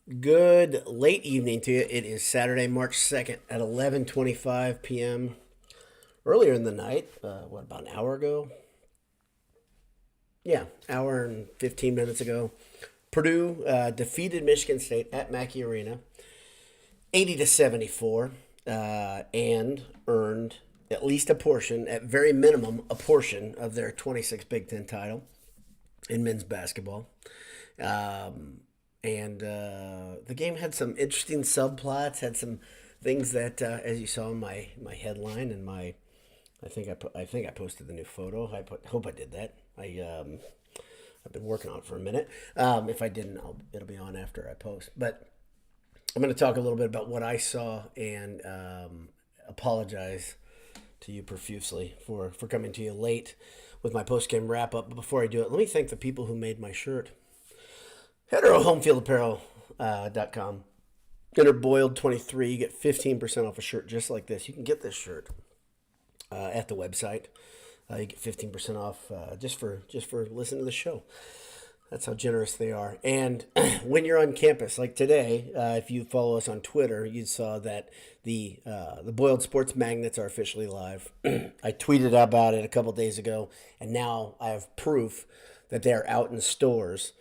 Good late evening to you. It is Saturday, March 2nd at 11:25 p.m. Earlier in the night, about an hour ago? Yeah, hour and 15 minutes ago. Purdue defeated Michigan State at Mackey Arena, 80-74, and earned at least a portion, at very minimum, a portion of their 26 Big Ten title in men's basketball. Um, and The game had some interesting subplots, had some things that, as you saw in my headline and I think I posted the new photo. Hope I did that. I've been working on it for a minute. If I didn't, it'll be on after I post. But I'm going to talk a little bit about what I saw and apologize to you profusely for coming to you late with my post game wrap up. But before I do it, let me thank the people who made my shirt. Head to homefieldapparel.com. Enter Boiled23. You get 15% off a shirt just like this. You can get this shirt at the website. You get 15% off just for listening to the show. That's how generous they are. And when you're on campus, like today, if you follow us on Twitter, you saw that the Boiled Sports Magnets are officially live. I tweeted about it a couple days ago, and now I have proof that they are out in stores.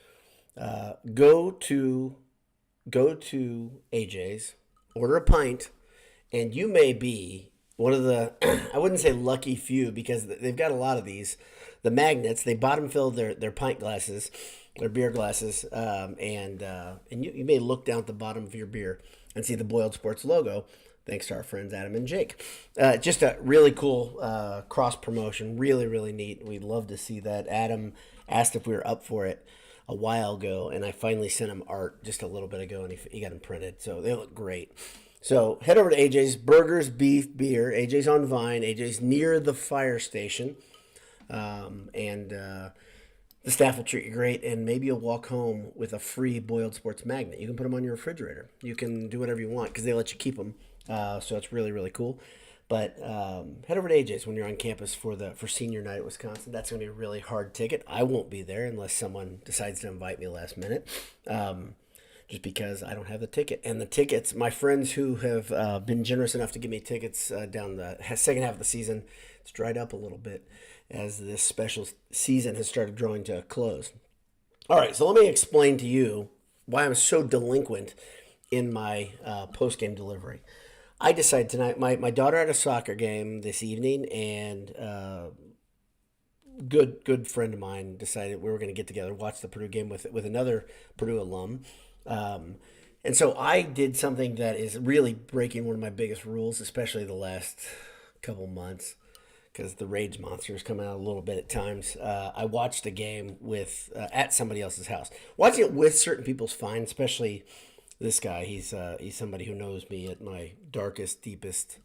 Go to AJ's, order a pint, and you may be one of the I wouldn't say lucky few because they've got a lot of these. The magnets, they bottom fill their pint glasses, their beer glasses, and you may look down at the bottom of your beer and see the Boiled Sports logo. Thanks to our friends Adam and Jake. Just a really cool cross promotion, really really neat. We'd love to see that. Adam asked if we were up for it a while ago, and I finally sent him art just a little bit ago, and he got them printed, so they look great. So head over to AJ's Burgers, Beef, Beer. AJ's on Vine. AJ's near the fire station, and the staff will treat you great, and maybe you'll walk home with a free Boiled Sports magnet. You can put them on your refrigerator. You can do whatever you want because they let you keep them, so it's really really cool. But head over to AJ's when you're on campus for senior night at Wisconsin. That's going to be a really hard ticket. I won't be there unless someone decides to invite me last minute, just because I don't have the ticket. And the tickets, my friends who have been generous enough to give me tickets down the second half of the season, it's dried up a little bit as this special season has started drawing to a close. All right, so let me explain to you why I'm so delinquent in my post-game delivery. I decided tonight, my daughter had a soccer game this evening, and good friend of mine decided we were going to get together, watch the Purdue game with another Purdue alum. And so I did something that is really breaking one of my biggest rules, especially the last couple months, because the rage monster is coming out a little bit at times. I watched a game with at somebody else's house. Watching it with certain people's fine, especially this guy. He's somebody who knows me at my darkest, deepest,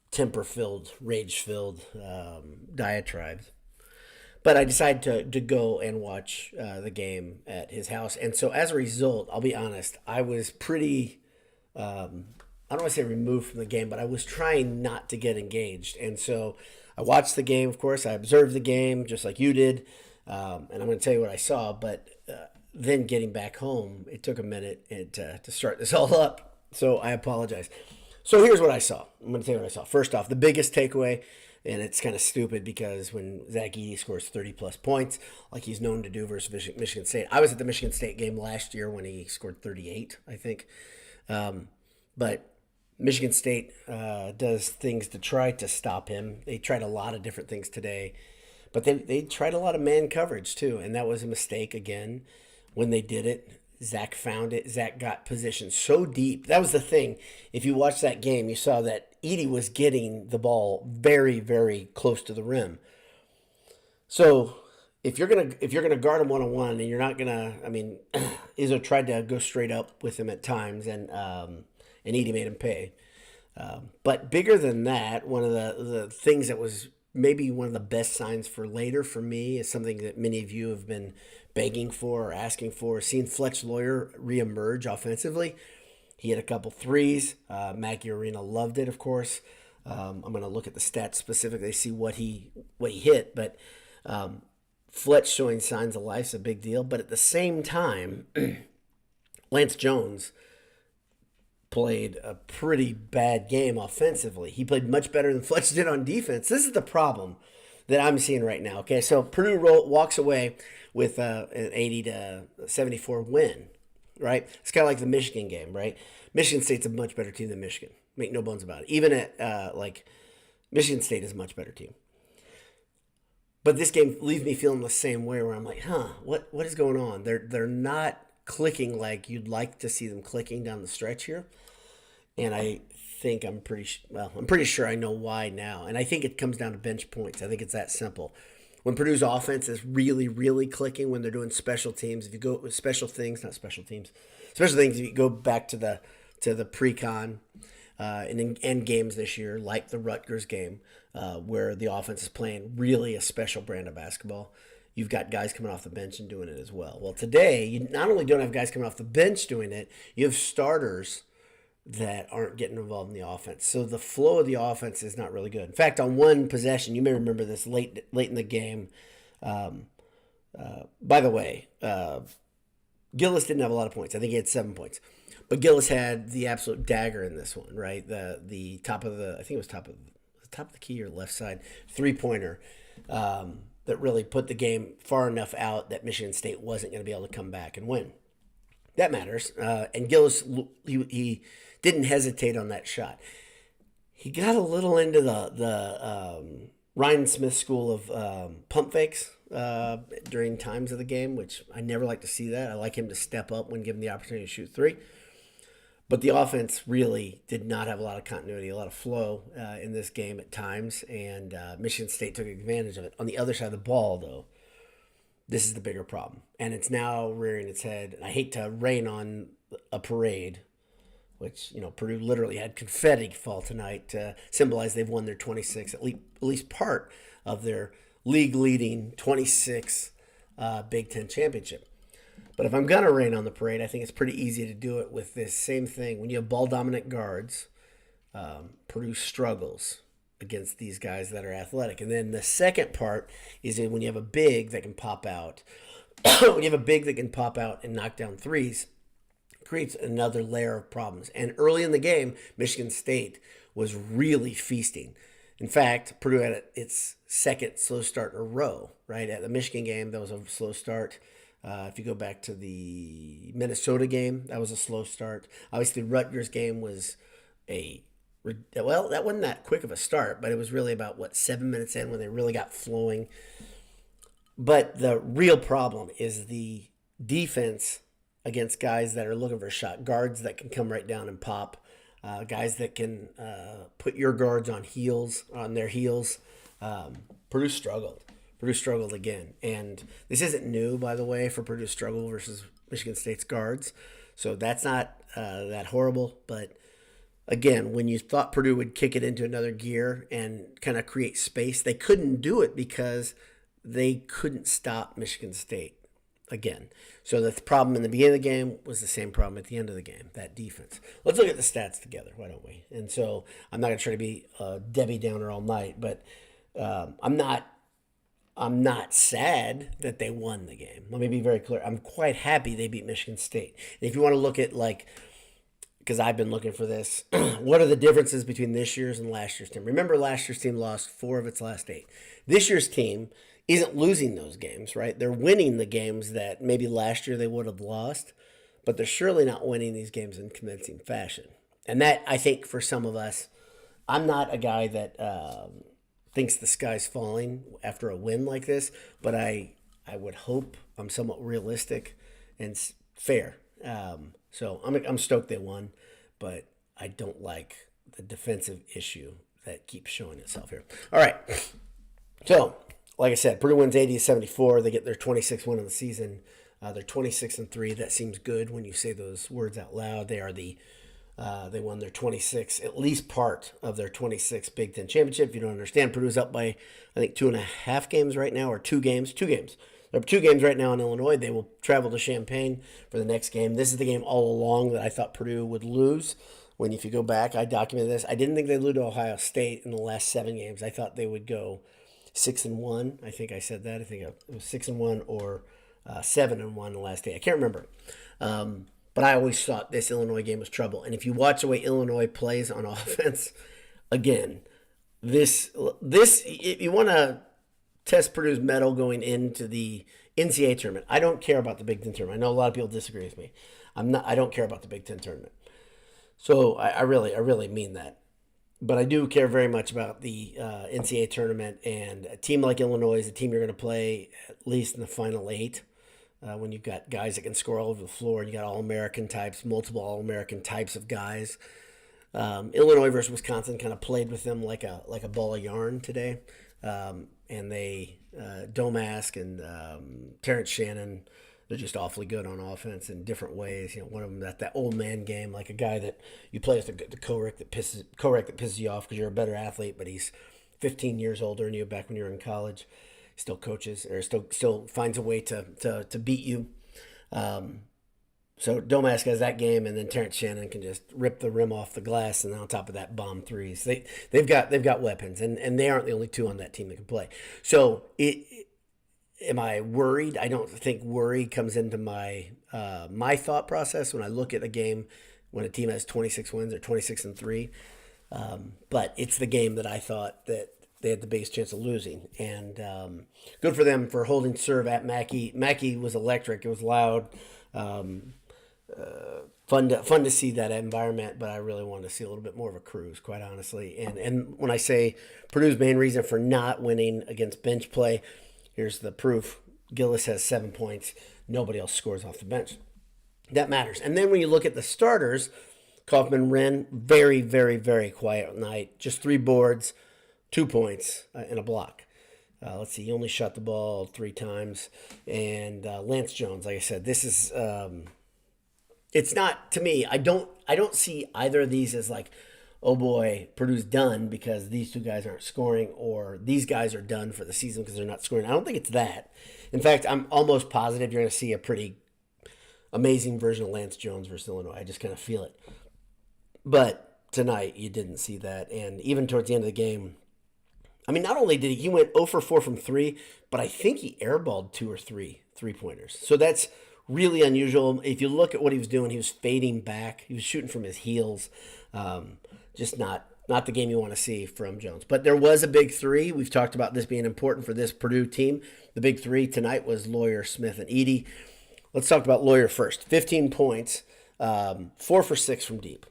temper-filled, rage-filled diatribes. But I decided to go and watch the game at his house. And so as a result, I'll be honest, I was pretty, I don't want to say removed from the game, but I was trying not to get engaged. And so I watched the game, of course. I observed the game just like you did. And I'm going to tell you what I saw. But then getting back home, it took a minute to start this all up. So I apologize. So here's what I saw. I'm going to tell you what I saw. First off, the biggest takeaway, and it's kind of stupid because when Zach Edey scores 30-plus points, like he's known to do versus Michigan State. I was at the Michigan State game last year when he scored 38, I think. But Michigan State does things to try to stop him. They tried a lot of different things today. But they tried a lot of man coverage, too, and that was a mistake again. When they did it, Zach found it. Zach got positioned so deep. That was the thing. If you watched that game, you saw that Edey was getting the ball very, very close to the rim. So if you're gonna guard him 1-on-1 and you're not gonna, I mean, Izzo tried to go straight up with him at times, and Edey made him pay. But bigger than that, one of the things that was maybe one of the best signs for later for me is something that many of you have been begging for or asking for. Seeing Fletch Lawyer reemerge offensively. He hit a couple threes. Mackey Arena loved it, of course. I'm going to look at the stats specifically, see what he hit. But Fletch showing signs of life is a big deal. But at the same time, Lance Jones played a pretty bad game offensively. He played much better than Fletch did on defense. This is the problem that I'm seeing right now. Okay, so Purdue walks away with an 80-74 win, right? It's kind of like the Michigan game, right? Michigan State's a much better team than Michigan. Make no bones about it. Even at Michigan State is a much better team. But this game leaves me feeling the same way, where I'm like, what is going on? They're not clicking like you'd like to see them clicking down the stretch here. And I think I'm pretty sure I know why now. And I think it comes down to bench points. I think it's that simple. When Purdue's offense is really, really clicking, when they're doing special teams, if you go with special things, if you go back to the pre-con and end games this year, like the Rutgers game, where the offense is playing really a special brand of basketball, you've got guys coming off the bench and doing it as well. Well, today, you not only don't have guys coming off the bench doing it, you have starters that aren't getting involved in the offense. So the flow of the offense is not really good. In fact, on one possession, you may remember this late in the game. By the way, Gillis didn't have a lot of points. I think he had 7 points. But Gillis had the absolute dagger in this one, right? The top of the, I think it was top of the key or left side, 3-pointer that really put the game far enough out that Michigan State wasn't going to be able to come back and win. That matters. And Gillis, he didn't hesitate on that shot. He got a little into the Ryan Smith school of pump fakes during times of the game, which I never like to see that. I like him to step up when given the opportunity to shoot three. But the offense really did not have a lot of continuity, a lot of flow in this game at times, and Michigan State took advantage of it. On the other side of the ball, though, this is the bigger problem, and it's now rearing its head. And I hate to rain on a parade, which, Purdue literally had confetti fall tonight to symbolize they've won their 26th, at least part of their league-leading 26 Big Ten championship. But if I'm going to rain on the parade, I think it's pretty easy to do it with this same thing. When you have ball-dominant guards, Purdue struggles against these guys that are athletic. And then the second part is when you have a big that can pop out. When you have a big that can pop out and knock down threes, creates another layer of problems. And early in the game, Michigan State was really feasting. In fact, Purdue had its second slow start in a row, right? At the Michigan game, that was a slow start. If you go back to the Minnesota game, that was a slow start. Obviously, the Rutgers game was that wasn't that quick of a start, but it was really about, 7 minutes in when they really got flowing. But the real problem is the defense against guys that are looking for a shot, guards that can come right down and pop, guys that can put your guards on their heels. Purdue struggled again. And this isn't new, by the way, for Purdue's struggle versus Michigan State's guards. So that's not that horrible. But again, when you thought Purdue would kick it into another gear and kind of create space, they couldn't do it because they couldn't stop Michigan State again. So the problem in the beginning of the game was the same problem at the end of the game, that defense. Let's look at the stats together, why don't we? And so I'm not going to try to be Debbie Downer all night, but I'm not sad that they won the game. Let me be very clear. I'm quite happy they beat Michigan State. And if you want to look at, because I've been looking for this, what are the differences between this year's and last year's team? Remember, last year's team lost 4 of its last 8. This year's team isn't losing those games, right? They're winning the games that maybe last year they would have lost, but they're surely not winning these games in convincing fashion. And that, I think, for some of us, I'm not a guy that thinks the sky's falling after a win like this, but I would hope I'm somewhat realistic and fair. So I'm stoked they won, but I don't like the defensive issue that keeps showing itself here. All right. So, like I said, Purdue wins 80-74. They get their 26th win of the season. They're 26-3. That seems good when you say those words out loud. They won their 26th, at least part of their 26th Big Ten championship. If you don't understand, Purdue's up by, I think, 2.5 games right now, or 2 games. 2 games. They're up 2 games right now in Illinois. They will travel to Champaign for the next game. This is the game all along that I thought Purdue would lose. When, if you go back, I documented this. I didn't think they'd lose to Ohio State in the last 7 games. I thought they would go 6-1. I think I said that. I think it was 6-1 or 7-1 the last day. I can't remember. But I always thought this Illinois game was trouble. And if you watch the way Illinois plays on offense, again, this if you want to test Purdue's mettle going into the NCAA tournament, I don't care about the Big Ten tournament. I know a lot of people disagree with me. I don't care about the Big Ten tournament. So I really mean that. But I do care very much about the NCAA tournament, and a team like Illinois is a team you're going to play at least in the final eight. When you've got guys that can score all over the floor, and you got All-American types, multiple All-American types of guys. Illinois versus Wisconsin kind of played with them like a ball of yarn today, and they Domask and Terrence Shannon, they're just awfully good on offense in different ways. You know, one of them that old man game, like a guy that you play with the co-rec that pisses you off because you're a better athlete, but he's 15 years older than you back when you were in college. Still coaches or still finds a way to beat you. So Domask has that game, and then Terrence Shannon can just rip the rim off the glass, and then on top of that, bomb threes. They've got weapons, and they aren't the only two on that team that can play. So am I worried? I don't think worry comes into my my thought process when I look at a game when a team has 26 wins or 26-3. But it's the game that I thought that they had the biggest chance of losing. And good for them for holding serve at Mackey. Mackey was electric. It was loud. Fun to see that environment, but I really wanted to see a little bit more of a cruise, quite honestly. And when I say Purdue's main reason for not winning against bench play, here's the proof. Gillis has 7 points. Nobody else scores off the bench. That matters. And then when you look at the starters, Kaufman Wren, very, very, very quiet night. Just 3 boards, 2 points, and a block. Let's see, he only shot the ball 3 times. And Lance Jones, like I said, this is it's not, to me, I don't see either of these as like, oh boy, Purdue's done because these 2 guys aren't scoring, or these guys are done for the season because they're not scoring. I don't think it's that. In fact, I'm almost positive you're going to see a pretty amazing version of Lance Jones versus Illinois. I just kind of feel it. But tonight, you didn't see that. And even towards the end of the game, I mean, not only did he went 0 for 4 from 3, but I think he airballed 2 or 3 3-pointers. So that's really unusual. If you look at what he was doing, he was fading back. He was shooting from his heels. Just not the game you want to see from Jones. But there was a big 3. We've talked about this being important for this Purdue team. The big 3 tonight was Lawyer, Smith, and Edey. Let's talk about Lawyer first. 15 points, 4 for 6 from deep.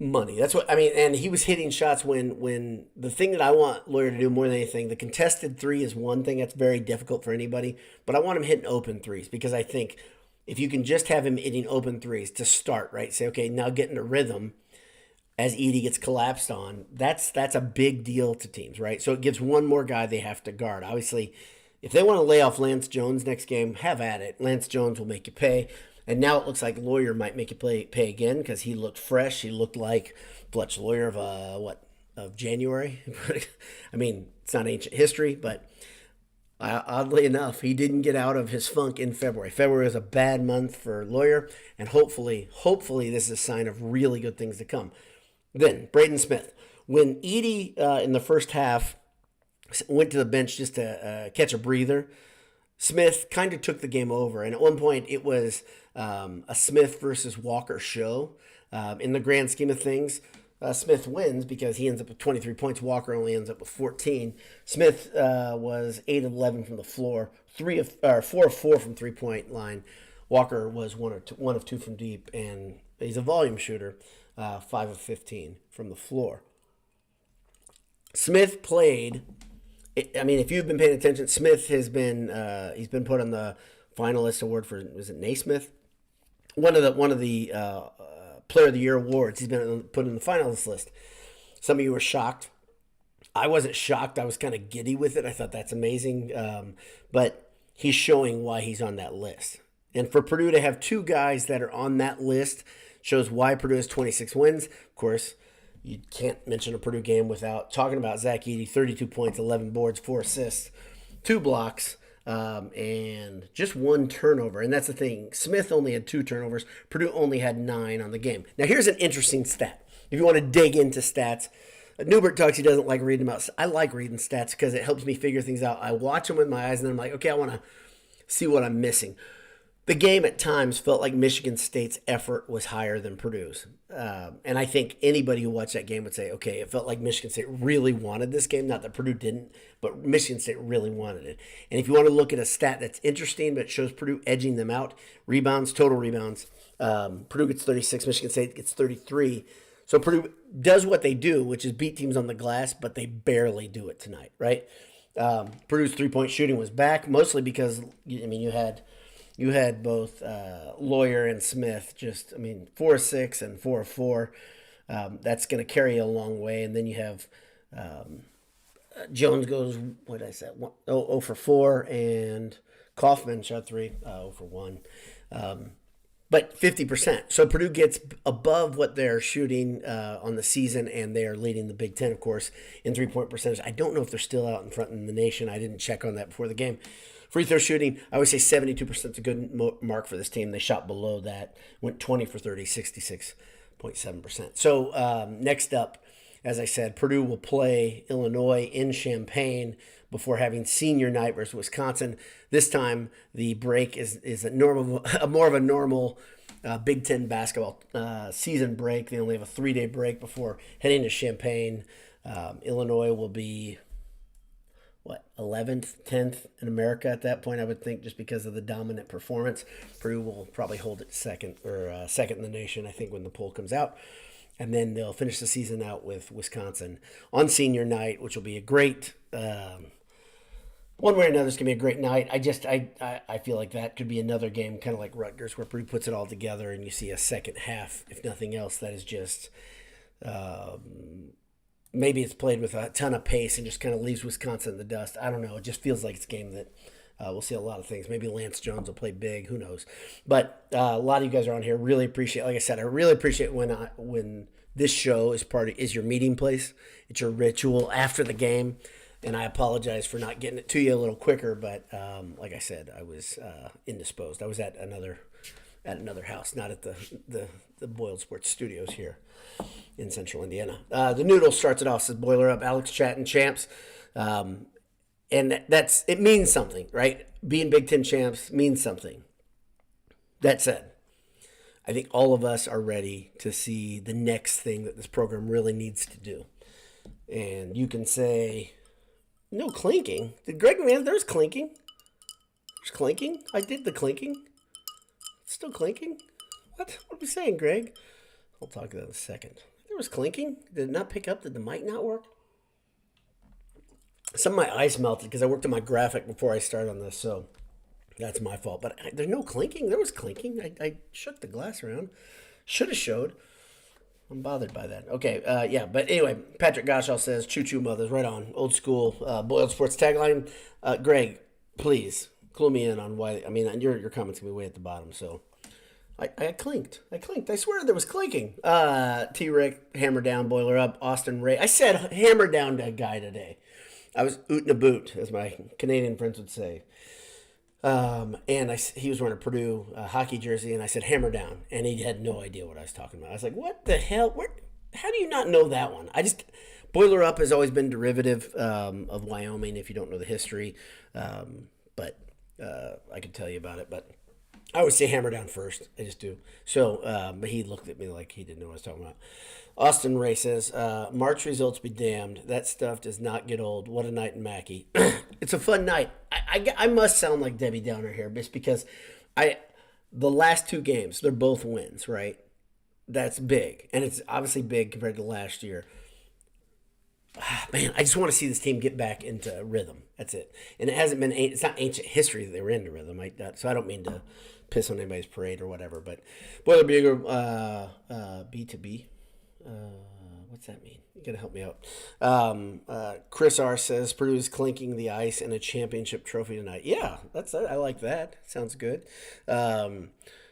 Money. That's what I mean. And he was hitting shots when the thing that I want Lawyer to do more than anything, the contested 3 is one thing that's very difficult for anybody, but I want him hitting open 3s because I think if you can just have him hitting open 3s to start, right? Say, okay, now get into rhythm as Edey gets collapsed on. That's a big deal to teams, right? So it gives one more guy they have to guard. Obviously, if they want to lay off Lance Jones next game, have at it. Lance Jones will make you pay. And now it looks like Lawyer might make you pay again because he looked fresh. He looked like Fletch Lawyer of January. I mean, it's not ancient history, but oddly enough, he didn't get out of his funk in February. February was a bad month for Lawyer, and hopefully this is a sign of really good things to come. Then, Braden Smith. When Edey in the first half went to the bench just to catch a breather, Smith kind of took the game over. And at one point, it was a Smith versus Walker show. In the grand scheme of things, Smith wins because he ends up with 23 points. Walker only ends up with 14. Smith was 8 of 11 from the floor, 4 of 4 from three-point line. Walker was 1 of 2 from deep, and he's a volume shooter, 5 of 15 from the floor. Smith played. I mean, if you've been paying attention, Smith has been he's been put on the finalist award for, was it Naismith? One of the Player of the Year awards. He's been put in the finalist list. Some of you were shocked. I wasn't shocked. I was kind of giddy with it. I thought that's amazing. But he's showing why he's on that list. And for Purdue to have 2 guys that are on that list shows why Purdue has 26 wins. Of course, you can't mention a Purdue game without talking about Zach Edey, 32 points, 11 boards, 4 assists, 2 blocks, and just 1 turnover. And that's the thing. Smith only had 2 turnovers. Purdue only had 9 on the game. Now, here's an interesting stat. If you want to dig into stats, Newbert talks he doesn't like reading them out. I like reading stats because it helps me figure things out. I watch them with my eyes, and then I'm like, okay, I want to see what I'm missing. the game at times felt like Michigan State's effort was higher than Purdue's. And I think anybody who watched that game would say, okay, it felt like Michigan State really wanted this game. Not that Purdue didn't, but Michigan State really wanted it. And if you want to look at a stat that's interesting, but it shows Purdue edging them out, rebounds, total rebounds, Purdue gets 36, Michigan State gets 33. So Purdue does what they do, which is beat teams on the glass, but they barely do it tonight, right? Purdue's three-point shooting was back, mostly because, you had both Lawyer and Smith, 4 of 6 and 4 of 4. That's going to carry you a long way. And then you have Jones goes, what did I say, 0 for 4, and Kaufman shot 3, 0 for 1. But 50%. So Purdue gets above what they're shooting on the season, and they are leading the Big Ten, of course, in three-point percentage. I don't know if they're still out in front in the nation. I didn't check on that before the game. Free throw shooting, I would say 72% is a good mark for this team. They shot below that, went 20 for 30, 66.7%. So next up, as I said, Purdue will play Illinois in Champaign before having senior night versus Wisconsin. This time, the break is more of a normal Big Ten basketball season break. They only have a 3-day break before heading to Champaign. Illinois will be 11th, 10th in America at that point, I would think, just because of the dominant performance. Purdue will probably hold it second in the nation, I think, when the poll comes out. And then they'll finish the season out with Wisconsin on senior night, which will be a great, one way or another, it's going to be a great night. I feel like that could be another game, kind of like Rutgers, where Purdue puts it all together and you see a second half, if nothing else, that is just, maybe it's played with a ton of pace and just kind of leaves Wisconsin in the dust. I don't know. It just feels like it's a game that we'll see a lot of things. Maybe Lance Jones will play big. Who knows? But a lot of you guys are on here. Really appreciate. Like I said, I really appreciate when this show is your meeting place. It's your ritual after the game. And I apologize for not getting it to you a little quicker. But like I said, I was indisposed. I was at another house, not at the Boiled Sports Studios here in Central Indiana. The Noodle starts it off, says Boiler Up, Alex chatting champs. And it means something, right? Being Big Ten champs means something. That said, I think all of us are ready to see the next thing that this program really needs to do. And you can say, no clinking. Did Greg McMahon, there's clinking. There's clinking. I did the clinking. It's still clinking? What are we saying, Greg? I'll talk about that in a second. There was clinking. Did it not pick up? Did the mic not work? Some of my ice melted because I worked on my graphic before I started on this, so that's my fault. But there's no clinking. There was clinking. I shook the glass around. Should have showed. I'm bothered by that. Okay, yeah. But anyway, Patrick Goshall says, choo choo mothers, right on. Old school Boiled Sports tagline. Greg, please clue me in on why. I mean, your comments can be way at the bottom, so. I clinked. I swear there was clinking. T-Rick, hammer down, Boiler Up, Austin Ray. I said hammer down to a guy today. I was ootin' a boot, as my Canadian friends would say. And he was wearing a Purdue hockey jersey, and I said hammer down, and he had no idea what I was talking about. I was like, what the hell? How do you not know that one? Boiler Up has always been derivative of Wyoming, if you don't know the history. But I could tell you about it, but I always say hammer down first. I just do. So, but he looked at me like he didn't know what I was talking about. Austin Ray says, March results be damned. That stuff does not get old. What a night in Mackey. It's a fun night. I must sound like Debbie Downer here, just because the last two games, they're both wins, right? That's big. And it's obviously big compared to last year. Man, I just want to see this team get back into rhythm. That's it. And it's not ancient history that they were into rhythm. So I don't mean to piss on anybody's parade or whatever. But Boiler Beaver, B2B. What's that mean? You got to help me out. Chris R says Purdue is clinking the ice in a championship trophy tonight. Yeah, I like that. Sounds good.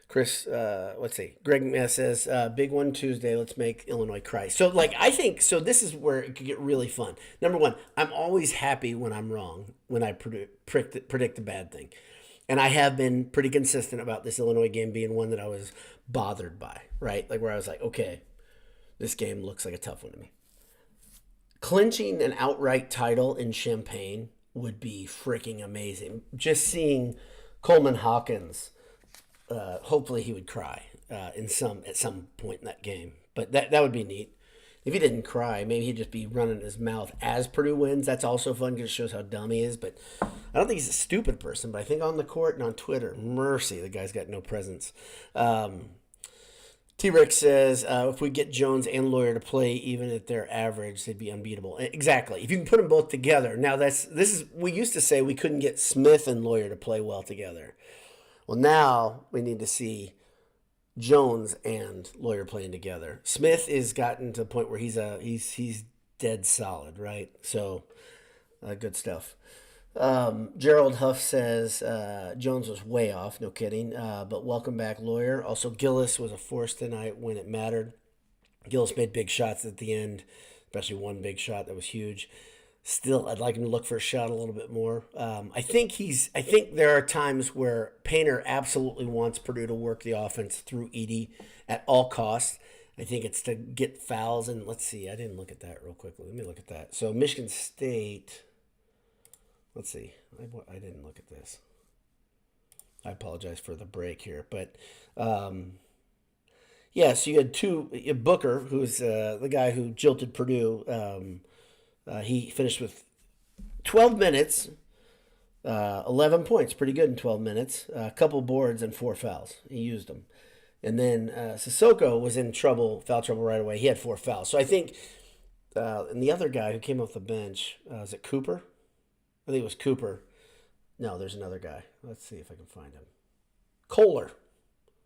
Chris, let's see. Greg says, big one Tuesday. Let's make Illinois cry. So, I think, so this is where it could get really fun. Number one, I'm always happy when I'm wrong, when I predict a bad thing. And I have been pretty consistent about this Illinois game being one that I was bothered by, right? Where I was like, okay, this game looks like a tough one to me. Clinching an outright title in Champaign would be freaking amazing. Just seeing Coleman Hawkins hopefully he would cry at some point in that game. But that would be neat. If he didn't cry, maybe he'd just be running his mouth as Purdue wins. That's also fun because it shows how dumb he is. But I don't think he's a stupid person. But I think on the court and on Twitter, mercy, the guy's got no presence. T-Rex says, if we get Jones and Lawyer to play even at their average, they'd be unbeatable. Exactly. If you can put them both together. Now, we used to say we couldn't get Smith and Lawyer to play well together. Well, now we need to see Jones and Lawyer playing together. Smith has gotten to the point where he's dead solid, right? So, good stuff. Gerald Huff says Jones was way off, no kidding. But welcome back, Lawyer. Also, Gillis was a force tonight when it mattered. Gillis made big shots at the end, especially one big shot that was huge. Still, I'd like him to look for a shot a little bit more. I think there are times where Painter absolutely wants Purdue to work the offense through Edey at all costs. I think it's to get fouls. And let's see, I didn't look at that real quickly. Let me look at that. So Michigan State, let's see. I didn't look at this. I apologize for the break here. But, yeah, so you had Booker, who's the guy who jilted Purdue. He finished with 12 minutes, 11 points. Pretty good in 12 minutes. A couple boards and 4 fouls. He used them. And then Sissoko was in foul trouble right away. He had 4 fouls. So I think, and the other guy who came off the bench, is it Cooper? I think it was Cooper. No, there's another guy. Let's see if I can find him. Kohler.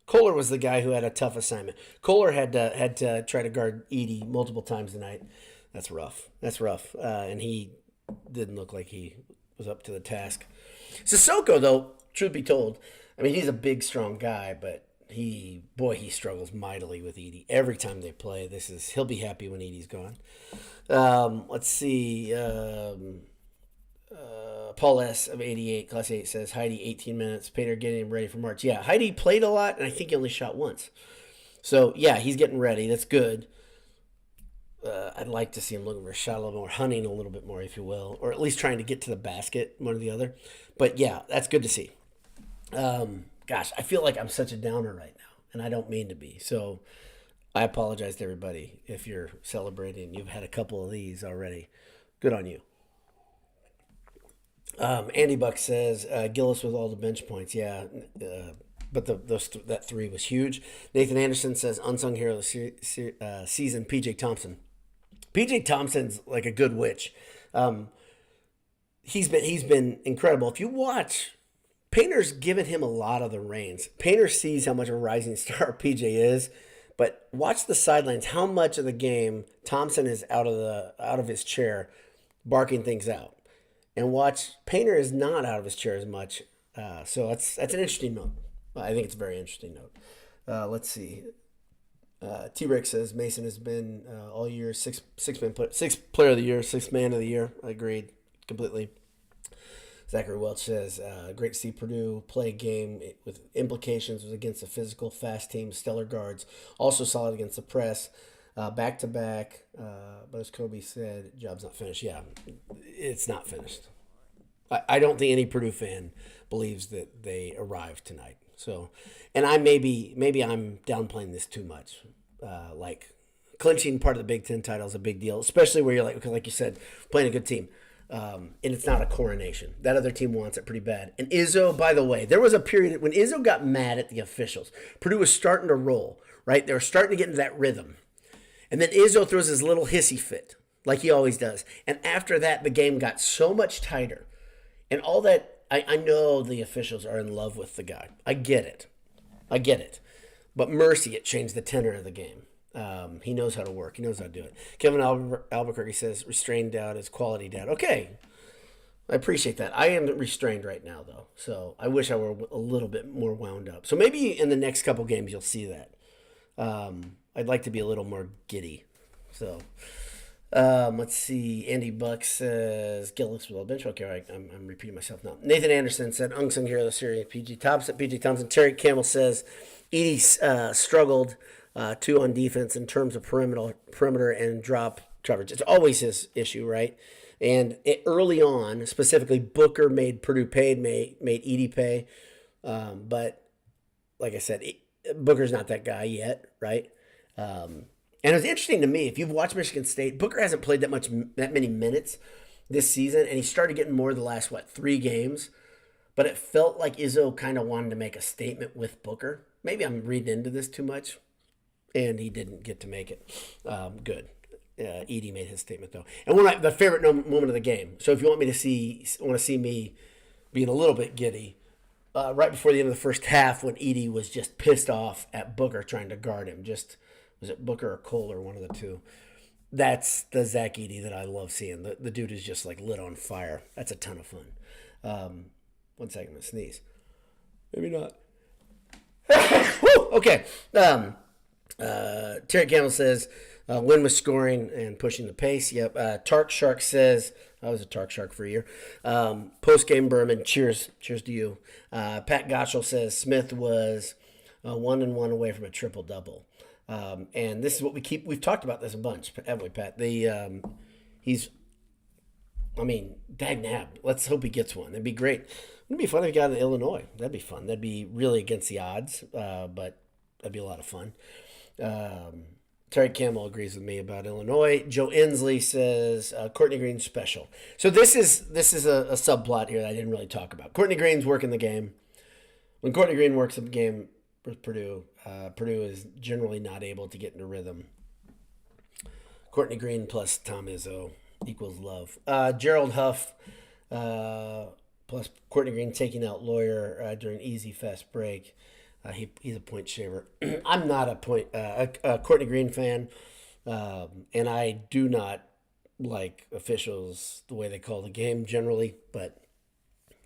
Kohler was the guy who had a tough assignment. Kohler had to try to guard Edey multiple times tonight. That's rough. And he didn't look like he was up to the task. Sissoko, though, truth be told, I mean, he's a big, strong guy, but he struggles mightily with Edey. Every time they play, he'll be happy when Edey's gone. Let's see. Paul S. of 88, Class 8, says, Heidi, 18 minutes. Painter getting him ready for March. Yeah, Heidi played a lot, and I think he only shot once. So, yeah, he's getting ready. That's good. I'd like to see him looking for a shot a little more, hunting a little bit more, if you will, or at least trying to get to the basket, one or the other. But, yeah, that's good to see. Gosh, I feel like I'm such a downer right now, and I don't mean to be. So I apologize to everybody if you're celebrating. You've had a couple of these already. Good on you. Andy Buck says, Gillis with all the bench points. Yeah, but that 3 was huge. Nathan Anderson says, unsung hero of the season, P.J. Thompson. P.J. Thompson's like a good witch. He's been incredible. If you watch, Painter's given him a lot of the reins. Painter sees how much of a rising star P.J. is, but watch the sidelines. How much of the game Thompson is out of his chair, barking things out, and watch Painter is not out of his chair as much. So that's an interesting note. I think it's a very interesting note. Let's see. T-Rex says Mason has been all year sixth player of the year, 6th man of the year. I agreed completely. Zachary Welch says, great to see Purdue play a game with implications. It was against a physical, fast team, stellar guards. Also solid against the press. Back-to-back. But as Kobe said, job's not finished. Yeah, it's not finished. I don't think any Purdue fan believes that they arrived tonight. So, and maybe I'm downplaying this too much. Like clinching part of the Big Ten title is a big deal, especially where you're like you said, playing a good team. And it's not a coronation. That other team wants it pretty bad. And Izzo, by the way, there was a period when Izzo got mad at the officials. Purdue was starting to roll, right? They were starting to get into that rhythm. And then Izzo throws his little hissy fit, like he always does. And after that, the game got so much tighter. And all that, I know the officials are in love with the guy. I get it. But mercy, it changed the tenor of the game. He knows how to work. He knows how to do it. Kevin Albuquerque says, restrained doubt is quality doubt. Okay. I appreciate that. I am restrained right now, though. So I wish I were a little bit more wound up. So maybe in the next couple games you'll see that. I'd like to be a little more giddy. So let's see. Andy Buck says, Gillis with all bench. Okay, all right. I'm repeating myself now. Nathan Anderson said, unsung hero of the series, P.J. Thompson. Terry Campbell says, Edey struggled too on defense in terms of perimeter and drop coverage. It's always his issue, right? And early on, specifically, Booker made Purdue pay, made Edey pay. But like I said, Booker's not that guy yet, right? And it was interesting to me. If you've watched Michigan State, Booker hasn't played that many minutes this season, and he started getting more the last 3 games. But it felt like Izzo kind of wanted to make a statement with Booker. Maybe I'm reading into this too much, and he didn't get to make it. Good. Edey made his statement though, and the favorite moment of the game. So if you want to see me being a little bit giddy, right before the end of the first half, when Edey was just pissed off at Booker trying to guard him. Was it Booker or Cole or one of the two? That's the Zach Edey that I love seeing. The dude is just like lit on fire. That's a ton of fun. 1 second, I'm gonna sneeze. Maybe not. Woo! Okay. Terry Campbell says, win with scoring and pushing the pace. Yep. Tark Shark says, I was a Tark Shark for a year. Post-game Berman, cheers to you. Pat Gottschall says, Smith was 1-1 away from a triple-double. And this is what we've talked about this a bunch, haven't we, Pat? Dag nab. Let's hope he gets one. That'd be great. It'd be fun if he got in Illinois. That'd be fun. That'd be really against the odds, but that'd be a lot of fun. Terry Campbell agrees with me about Illinois. Joe Inslee says Courtney Green's special. So this is a subplot here that I didn't really talk about. Courtney Green's working the game. When Courtney Green works the game with Purdue, Purdue is generally not able to get into rhythm. Courtney Green plus Tom Izzo equals love. Gerald Huff plus Courtney Green taking out Lawyer during easy fast break. He's a point shaver. I'm not a Courtney Green fan, and I do not like officials the way they call the game generally. But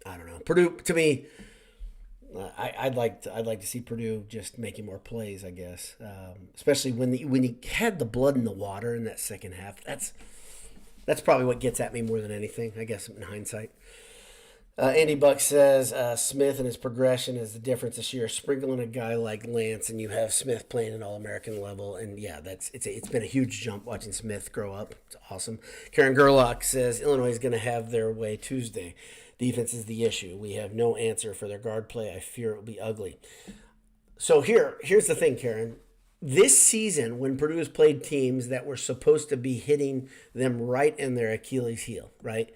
I don't know. Purdue, to me, I'd like to see Purdue just making more plays. I guess, especially when he had the blood in the water in that second half. That's probably what gets at me more than anything. I guess in hindsight. Andy Buck says Smith and his progression is the difference this year. Sprinkling a guy like Lance, and you have Smith playing at All-American level, and yeah, it's been a huge jump watching Smith grow up. It's awesome. Karen Gerlach says Illinois is going to have their way Tuesday. Defense is the issue. We have no answer for their guard play. I fear it will be ugly. So here's the thing, Karen. This season, when Purdue has played teams that were supposed to be hitting them right in their Achilles heel, right?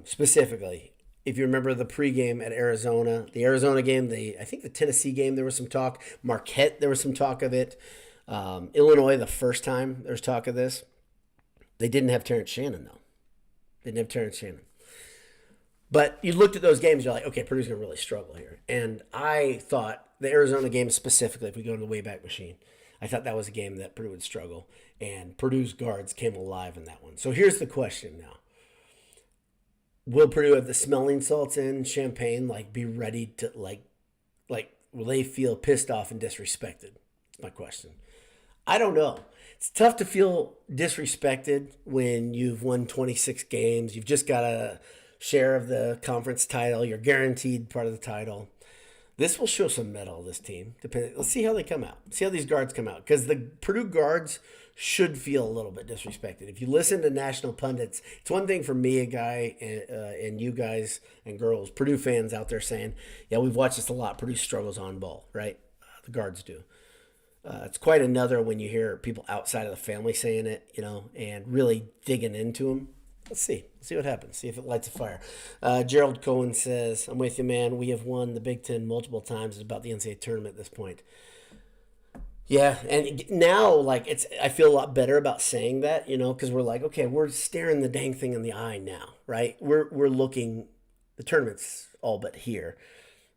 Specifically, if you remember the pregame at Arizona, the Arizona game, I think the Tennessee game, there was some talk. Marquette, there was some talk of it. Illinois, the first time there was talk of this. They didn't have Terrence Shannon, though. But you looked at those games, you're like, okay, Purdue's going to really struggle here. And I thought the Arizona game specifically, if we go to the Wayback Machine, I thought that was a game that Purdue would struggle. And Purdue's guards came alive in that one. So here's the question now. Will Purdue have the smelling salts in Champaign, be ready to, will they feel pissed off and disrespected? That's my question. I don't know. It's tough to feel disrespected when you've won 26 games. You've just got a share of the conference title. You're guaranteed part of the title. This will show some mettle, this team. Let's see how they come out. See how these guards come out. Because the Purdue guards should feel a little bit disrespected. If you listen to national pundits, it's one thing for me, a guy, and you guys and girls, Purdue fans out there saying, yeah, we've watched this a lot. Purdue struggles on ball, right? The guards do. It's quite another when you hear people outside of the family saying it, and really digging into them. Let's see. Let's see what happens. See if it lights a fire. Gerald Cohen says, I'm with you, man. We have won the Big Ten multiple times. It's about the NCAA tournament at this point. Yeah, and now, I feel a lot better about saying that, because we're like, okay, we're staring the dang thing in the eye now, right? We're looking, the tournament's all but here.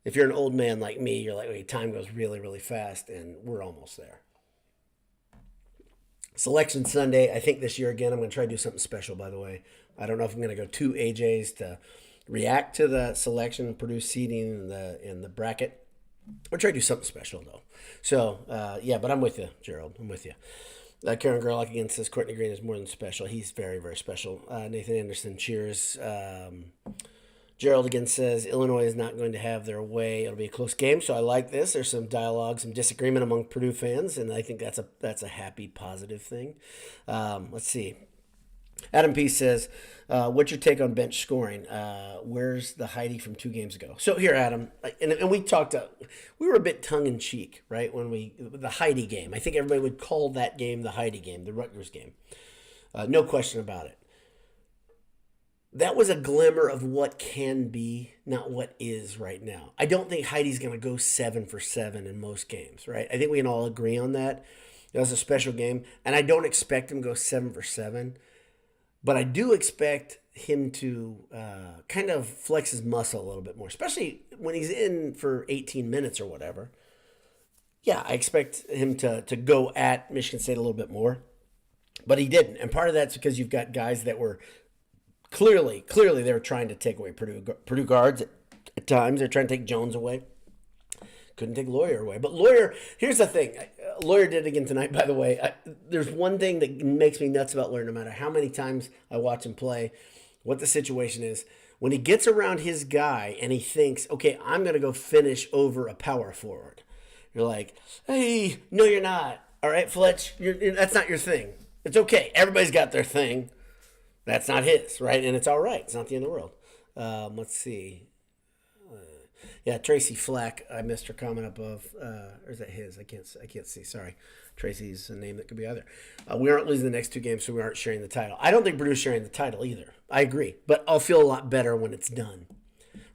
If you're an old man like me, you're like, okay, time goes really, really fast, and we're almost there. Selection Sunday, I think this year, again, I'm going to try to do something special, by the way. I don't know if I'm going to go 2 AJs to react to the selection, Purdue seeding in the bracket. I'll try to do something special, though. So, but I'm with you, Gerald. I'm with you. Karen Gerlach again says Courtney Green is more than special. He's very, very special. Nathan Anderson cheers. Gerald again says Illinois is not going to have their way. It'll be a close game, so I like this. There's some dialogue, some disagreement among Purdue fans, and I think that's a happy, positive thing. Let's see. Adam P says, "What's your take on bench scoring? Where's the Heidi from 2 games ago?" So here, Adam, and we talked. We were a bit tongue in cheek, right? When the Heidi game, I think everybody would call that game the Heidi game, the Rutgers game. No question about it. That was a glimmer of what can be, not what is right now. I don't think Heidi's going to go 7 for 7 in most games, right? I think we can all agree on that. It was a special game, and I don't expect him to go 7 for 7. But I do expect him to kind of flex his muscle a little bit more, especially when he's in for 18 minutes or whatever. Yeah, I expect him to go at Michigan State a little bit more. But he didn't. And part of that's because you've got guys that were clearly they were trying to take away Purdue guards at times. They're trying to take Jones away. Couldn't take Lawyer away. But Lawyer, here's the thing. Lawyer did it again tonight, by the way. There's one thing that makes me nuts about Lawyer, no matter how many times I watch him play, what the situation is. When he gets around his guy and he thinks, okay, I'm going to go finish over a power forward. You're like, hey, no, you're not. All right, Fletch, that's not your thing. It's okay. Everybody's got their thing. That's not his, right? And it's all right. It's not the end of the world. Let's see. Yeah, Tracy Flack. I missed her comment above. Or is that his? I can't see. Sorry. Tracy's a name that could be either. We aren't losing the next 2 games, so we aren't sharing the title. I don't think Purdue's sharing the title either. I agree. But I'll feel a lot better when it's done.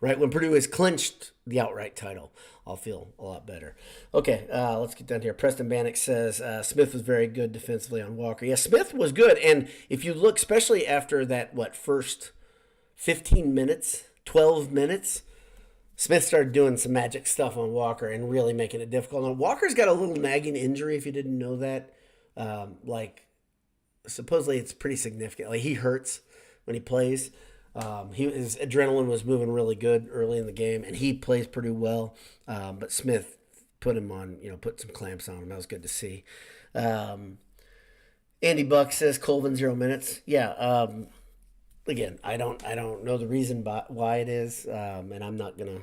Right? When Purdue has clinched the outright title, I'll feel a lot better. Okay, let's get down here. Preston Bannock says Smith was very good defensively on Walker. Yeah, Smith was good. And if you look, especially after that, first 15 minutes, 12 minutes, Smith started doing some magic stuff on Walker and really making it difficult. And Walker's got a little nagging injury, if you didn't know that. Supposedly it's pretty significant. Like, he hurts when he plays. His adrenaline was moving really good early in the game, and he plays Purdue well. But Smith put him on, put some clamps on him. That was good to see. Andy Buck says Colvin 0 minutes. Yeah. Again, I don't know the reason why it is, and I'm not gonna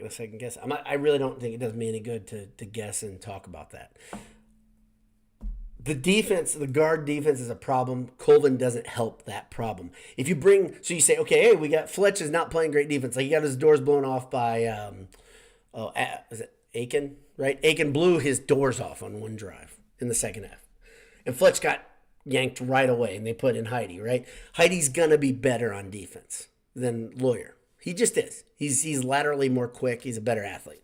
second guess. I really don't think it does me any good to guess and talk about that. The defense, the guard defense is a problem. Colvin doesn't help that problem. If you you say, okay, hey, we got Fletch is not playing great defense. Like, he got his doors blown off by, is it Aiken, right? Aiken blew his doors off on one drive in the second half. And Fletch got yanked right away, and they put in Heidi, right? Heidi's going to be better on defense than Lawyer. He just is. He's laterally more quick. He's a better athlete.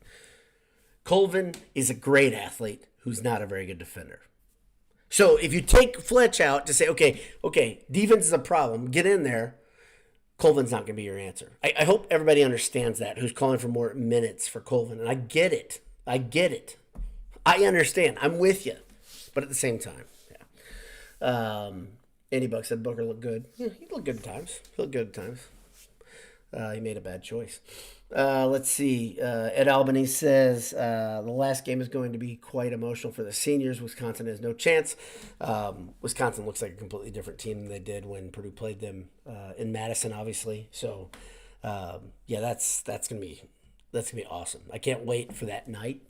Colvin is a great athlete who's not a very good defender. So if you take Fletch out to say, okay, defense is a problem, get in there, Colvin's not going to be your answer. I hope everybody understands that, who's calling for more minutes for Colvin. And I get it. I understand. I'm with you. But at the same time, yeah. Andy Buck said Booker looked good. Yeah, he looked good at times. He made a bad choice. Let's see. Ed Albany says the last game is going to be quite emotional for the seniors. Wisconsin has no chance. Wisconsin looks like a completely different team than they did when Purdue played them in Madison, obviously. So, yeah, that's gonna be awesome. I can't wait for that night.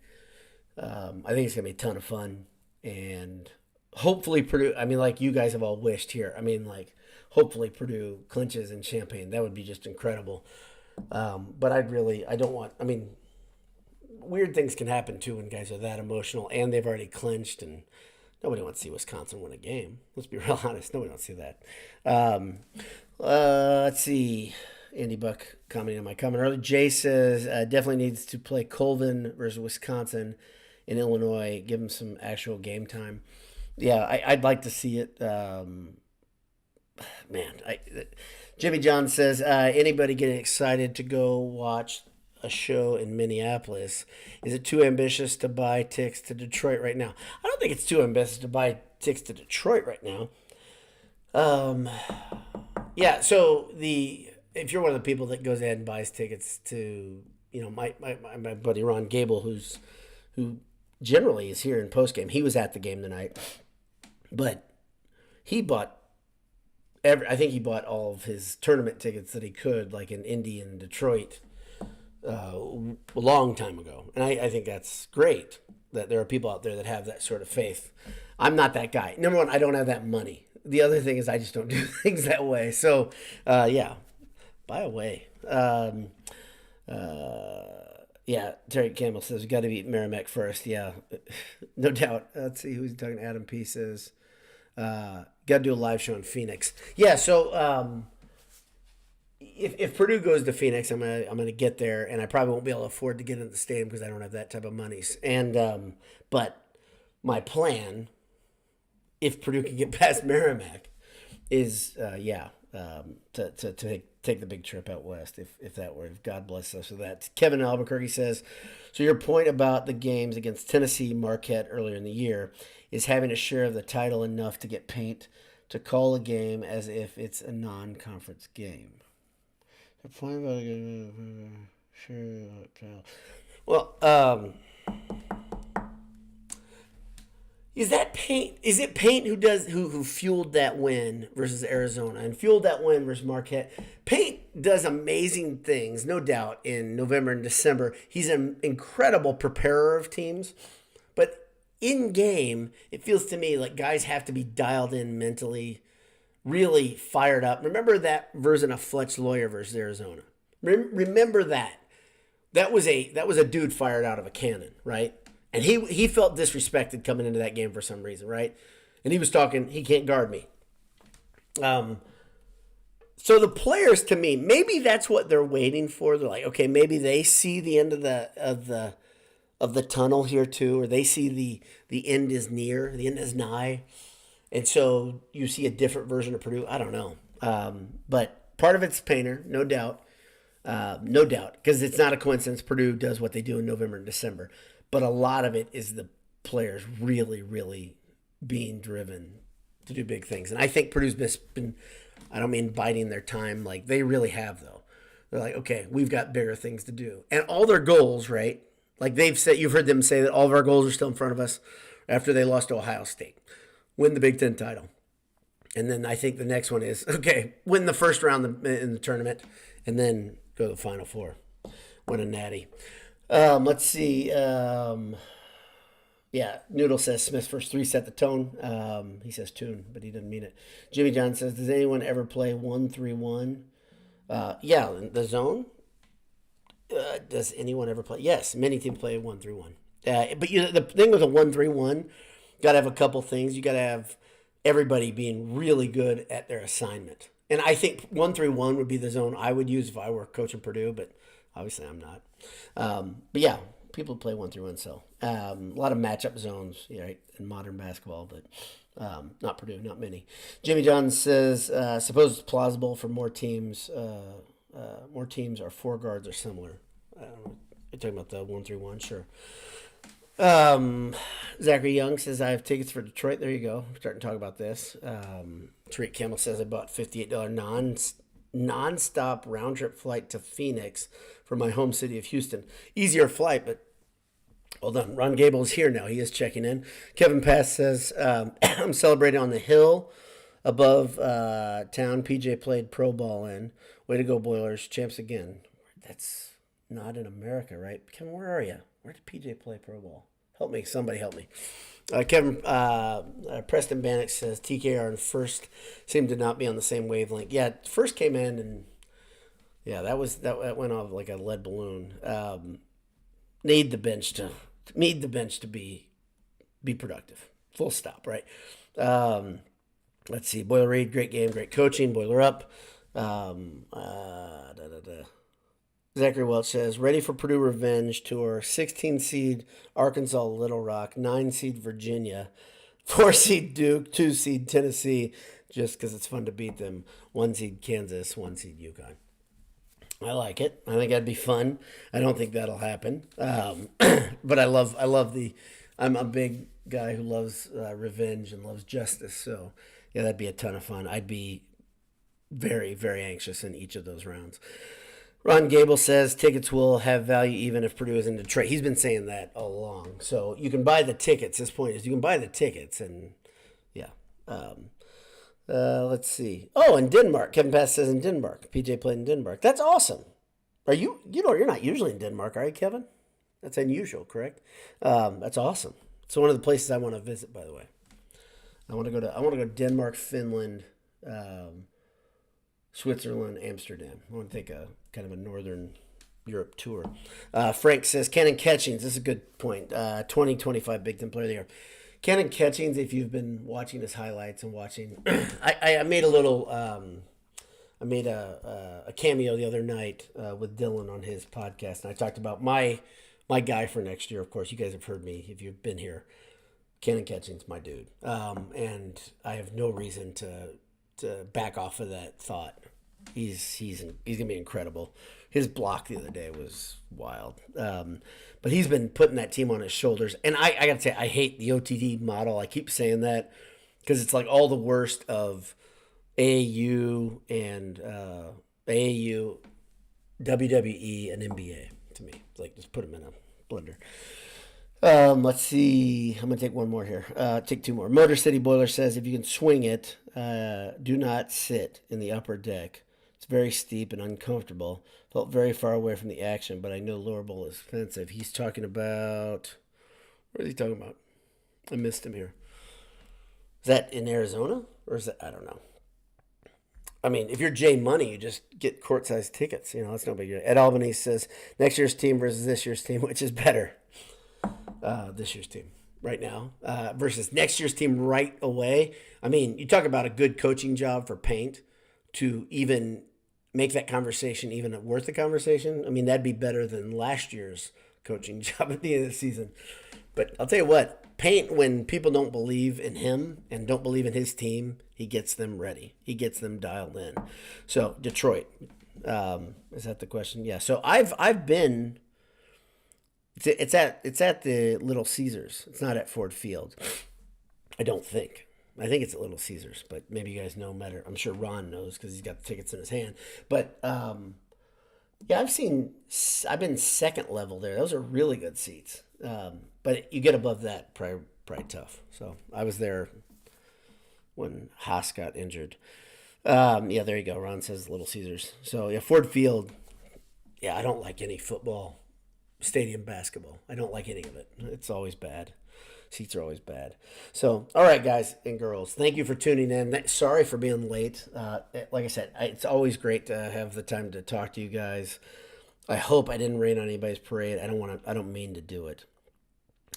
I think it's gonna be a ton of fun, and hopefully Purdue. I mean, like you guys have all wished here. I mean, like, hopefully Purdue clinches in Champaign. That would be just incredible. But I don't want, weird things can happen too when guys are that emotional and they've already clinched, and nobody wants to see Wisconsin win a game. Let's be real honest. Nobody wants to see that. Let's see. Andy Buck commenting on my comment earlier. Jay says, definitely needs to play Colvin versus Wisconsin in Illinois. Give him some actual game time. Yeah, I'd like to see it. Jimmy John says, anybody getting excited to go watch a show in Minneapolis? Is it too ambitious to buy tickets to Detroit right now? I don't think it's too ambitious to buy tickets to Detroit right now. Yeah, so if you're one of the people that goes ahead and buys tickets to, my buddy Ron Gable, who generally is here in postgame. He was at the game tonight, but he bought I think he bought all of his tournament tickets that he could, like in Indy and Detroit, a long time ago. And I think that's great that there are people out there that have that sort of faith. I'm not that guy. Number one, I don't have that money. The other thing is I just don't do things that way. So, yeah, buy away. Yeah, Terry Campbell says we got to beat Merrimack first. Yeah, no doubt. Let's see who's talking. Adam P says, got to do a live show in Phoenix. Yeah, so if Purdue goes to Phoenix, I'm gonna get there, and I probably won't be able to afford to get into the stadium because I don't have that type of money. And but my plan, if Purdue can get past Merrimack, is to take the big trip out west if that were, if God bless us with that. Kevin in Albuquerque says, so your point about the games against Tennessee, Marquette earlier in the year is having a share of the title enough to get paint to call a game as if it's a non-conference game. The point about a game, sure. Well, is that Paint? Is it Paint who fueled that win versus Arizona and fueled that win versus Marquette? Paint does amazing things, no doubt, in November and December. He's an incredible preparer of teams, but in game, it feels to me like guys have to be dialed in mentally, really fired up. Remember that version of Fletch Lawyer versus Arizona. Remember that. That was a dude fired out of a cannon, right? And he felt disrespected coming into that game for some reason, right? And he was talking, he can't guard me. So the players, to me, maybe that's what they're waiting for. They're like, okay, maybe they see the end of the tunnel here too, or they see the end is near, the end is nigh, and so you see a different version of Purdue. I don't know, but part of it's Painter, no doubt, because it's not a coincidence. Purdue does what they do in November and December. But a lot of it is the players really, really being driven to do big things. And I think Purdue's been, I don't mean biding their time. Like, they really have, though. They're like, okay, we've got bigger things to do. And all their goals, right? Like they've said, you've heard them say that all of our goals are still in front of us after they lost to Ohio State. Win the Big Ten title. And then I think the next one is, okay, win the first round in the tournament and then go to the Final Four. Win a natty. Let's see. Yeah, Noodle says Smith's first three set the tone. He says tune, but he didn't mean it. Jimmy John says, does anyone ever play 1-3-1? Yeah, the zone. Does anyone ever play? Yes, many teams play 1-3-1. But the thing with a 1-3-1, got to have a couple things. You got to have everybody being really good at their assignment. And I think 1-3-1 would be the zone I would use if I were coaching Purdue, but obviously I'm not. But yeah, people play 1-3-1, so a lot of matchup zones, right, in modern basketball, but not Purdue, not many. Jimmy John says, suppose it's plausible for more teams. More teams are four guards or similar. I don't know. You're talking about the 1-3-1, sure. Zachary Young says, I have tickets for Detroit. There you go. We're starting to talk about this. Tariq Campbell says, I bought $58 non-stop round-trip flight to Phoenix from my home city of Houston. Easier flight, but hold on. Ron Gable is here now. He is checking in. Kevin Pass says, I'm celebrating on the hill above town. PJ played pro ball in. Way to go, Boilers. Champs again. That's not in America, right? Kevin, where are you? Where did PJ play pro ball? Help me. Somebody help me. Kevin Preston Bannock says TKR and First seem to not be on the same wavelength. Yeah, First came in and yeah, that went off like a lead balloon. Need the bench to be productive. Full stop. Right. Let's see. Boiler Reed, great game, great coaching. Boiler up. Zachary Welch says, ready for Purdue Revenge Tour, 16 seed Arkansas Little Rock, 9 seed Virginia, 4 seed Duke, 2 seed Tennessee, just because it's fun to beat them, 1 seed Kansas, 1 seed UConn. I like it. I think that'd be fun. I don't think that'll happen. But I'm a big guy who loves revenge and loves justice. So, yeah, that'd be a ton of fun. I'd be very, very anxious in each of those rounds. Ron Gable says tickets will have value even if Purdue is in Detroit. He's been saying that all along. So you can buy the tickets. His point is you can buy the tickets. And, yeah. Let's see. Oh, in Denmark. Kevin Pass says in Denmark. PJ played in Denmark. That's awesome. Are you you're not usually in Denmark, are you, Kevin? That's unusual, correct? That's awesome. It's one of the places I want to visit, by the way. I want to go Denmark, Finland, Switzerland, Amsterdam. I want to take a kind of a northern Europe tour. Frank says Cannon Catchings. This is a good point. 2025 Big Ten Player of the Year. Cannon Catchings. If you've been watching his highlights and watching, I made a little. I made a cameo the other night with Dylan on his podcast, and I talked about my guy for next year. Of course, you guys have heard me if you've been here. Cannon Catchings, my dude, and I have no reason to back off of that thought. He's gonna be incredible. His block the other day was wild, but he's been putting that team on his shoulders. And I gotta say, I hate the OTD model. I keep saying that because it's like all the worst of AAU and AAU, WWE, and NBA to me. It's like just put them in a blender. Let's see. I'm going to take one more here. Take two more. Motor City Boiler says, if you can swing it, do not sit in the upper deck. It's very steep and uncomfortable. Felt very far away from the action, but I know lower bowl is offensive. He's talking about... What is he talking about? I missed him here. Is that in Arizona? Or is that... I don't know. I mean, if you're Jay Money, you just get court-sized tickets. You know, that's no big deal. Ed Albany says, next year's team versus this year's team, which is better? This year's team right now versus next year's team right away. I mean, you talk about a good coaching job for Paint to even make that conversation even worth the conversation. I mean, that'd be better than last year's coaching job at the end of the season. But I'll tell you what, Paint, when people don't believe in him and don't believe in his team, he gets them ready. He gets them dialed in. So Detroit, is that the question? Yeah. So I've been. It's at the Little Caesars. It's not at Ford Field. I don't think. I think it's at Little Caesars, but maybe you guys know better. I'm sure Ron knows because he's got the tickets in his hand. But yeah, I've been second level there. Those are really good seats. But you get above that, probably tough. So I was there when Haas got injured. Yeah, there you go. Ron says Little Caesars. So yeah, Ford Field. Yeah, I don't like any football. Stadium basketball. I don't like any of it. It's always bad. Seats are always bad. So, all right, guys and girls, thank you for tuning in. Sorry for being late. Like I said, it's always great to have the time to talk to you guys. I hope I didn't rain on anybody's parade. I don't mean to do it.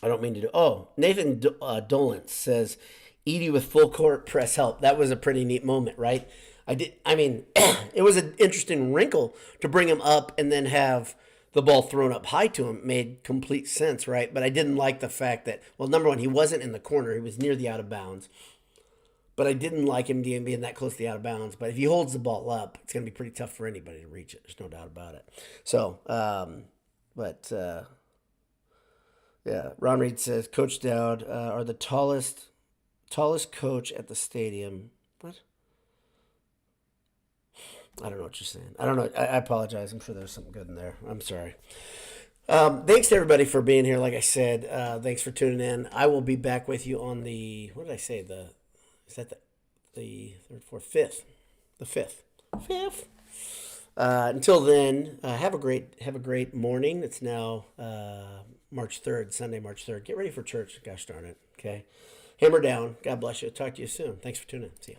Oh, Nathan Dolan says, Edey with full court press help. That was a pretty neat moment, right? It was an interesting wrinkle to bring him up and then have the ball thrown up high to him. Made complete sense, right? But I didn't like the fact that, well, number one, he wasn't in the corner. He was near the out of bounds. But I didn't like him being that close to the out of bounds. But if he holds the ball up, it's going to be pretty tough for anybody to reach it. There's no doubt about it. So, yeah. Ron Reed says, Coach Dowd are the tallest coach at the stadium. What? I don't know what you're saying. I don't know. I apologize. I'm sure there's something good in there. I'm sorry. Thanks to everybody for being here. Like I said, thanks for tuning in. I will be back with you on the, what did I say? Is that the third, fourth, fifth? The fifth. Until then, have a great morning. It's now March 3rd, Sunday, March 3rd. Get ready for church. Gosh darn it. Okay. Hammer down. God bless you. Talk to you soon. Thanks for tuning in. See you.